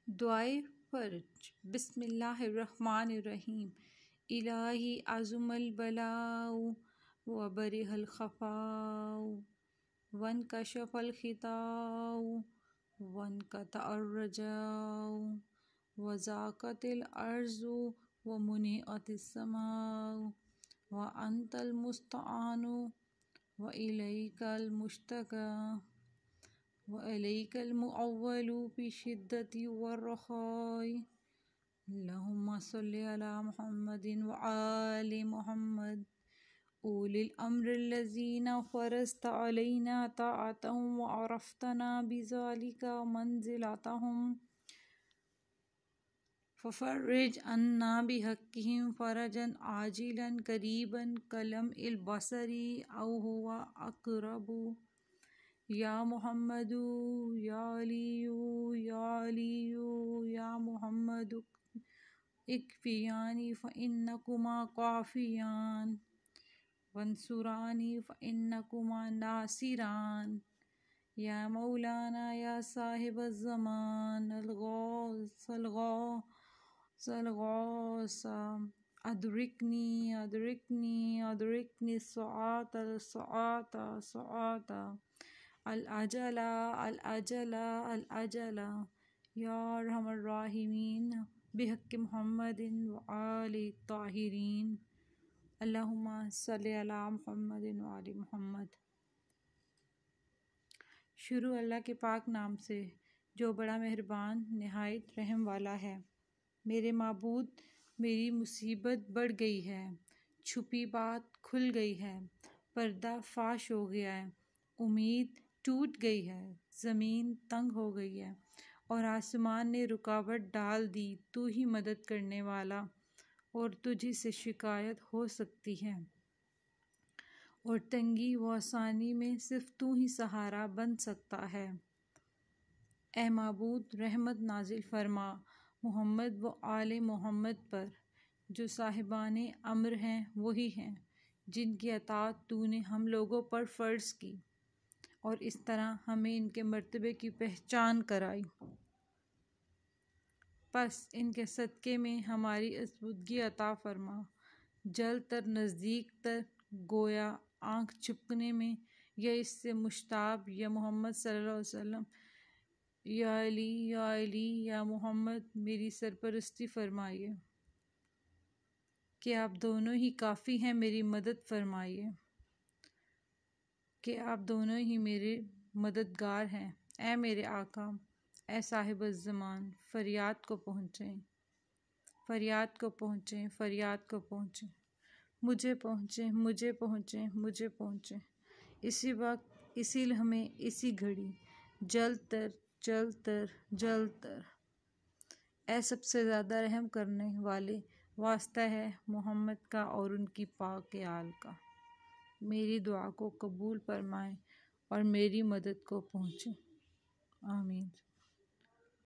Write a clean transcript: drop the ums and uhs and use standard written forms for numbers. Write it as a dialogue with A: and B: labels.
A: دعائے فرج۔ بسم اللہ الرحمن الرحیم۔ الہی عظم البلاء وبرح الخفاء وانکشف الغطاء وانقطع الرجاء وضاقت الارض ومنعت السماء وانت المستعان والیک المشتکى وإلیک المؤول فی الشدۃ والرخاء۔ اللہم صلی علی محمد وآل محمد اولی الامر الذین فرضت علینا طاعتهم وعرفتنا بذلک منزلتهم ففرج عنا بحقهم فرجا عاجلا قریبا کلمح البصر او هو اقرب۔ یا محمد یا علی یا علی یا محمد اکفیانی فإنکما کافیان وانصرانی فإنکما ناصران۔ یا مولانا یا صاحب الزمان الغوث الغوث الغوث ادرکنی ادرکنی ادرکنی الساعة الساعة الساعة العجل العجل العجل۔ یا ارحم الراحمین بحق محمد وآل الطاہرین۔ اللہم صلی علی محمد وآل محمد۔ شروع اللہ کے پاک نام سے جو بڑا مہربان نہایت رحم والا ہے۔ میرے معبود، میری مصیبت بڑھ گئی ہے، چھپی بات کھل گئی ہے، پردہ فاش ہو گیا ہے، امید ٹوٹ گئی ہے، زمین تنگ ہو گئی ہے اور آسمان نے رکاوٹ ڈال دی۔ تو ہی مدد کرنے والا اور تجھی سے شکایت ہو سکتی ہے، اور تنگی و آسانی میں صرف تو ہی سہارا بن سکتا ہے۔ اے معبود، رحمت نازل فرما محمد و آل محمد پر۔ جو صاحبان امر ہیں وہی ہیں جن کی اطاعت تو نے ہم لوگوں پر فرض کی اور اس طرح ہمیں ان کے مرتبے کی پہچان کرائی۔ پس ان کے صدقے میں ہماری اسپردگی عطا فرما، جلد تر نزدیک تر، گویا آنکھ جھپکنے میں یا اس سے مشتاب۔ یا محمد صلی اللہ علیہ وسلم، یا علی یا علی یا محمد، میری سرپرستی فرمائیے کہ آپ دونوں ہی کافی ہیں، میری مدد فرمائیے کہ آپ دونوں ہی میرے مددگار ہیں۔ اے میرے آقا، اے صاحب الزمان، فریاد کو پہنچیں، فریاد کو پہنچیں، فریاد کو پہنچیں، مجھے پہنچیں، مجھے پہنچیں، مجھے پہنچیں، اسی وقت، اسی لمحے، اسی گھڑی، جلد تر، جلد تر، جلد تر۔ اے سب سے زیادہ رحم کرنے والے، واسطہ ہے محمد کا اور ان کی پاک آل کا، میری دعا کو قبول فرمائیں اور میری مدد کو پہنچیں۔ آمین۔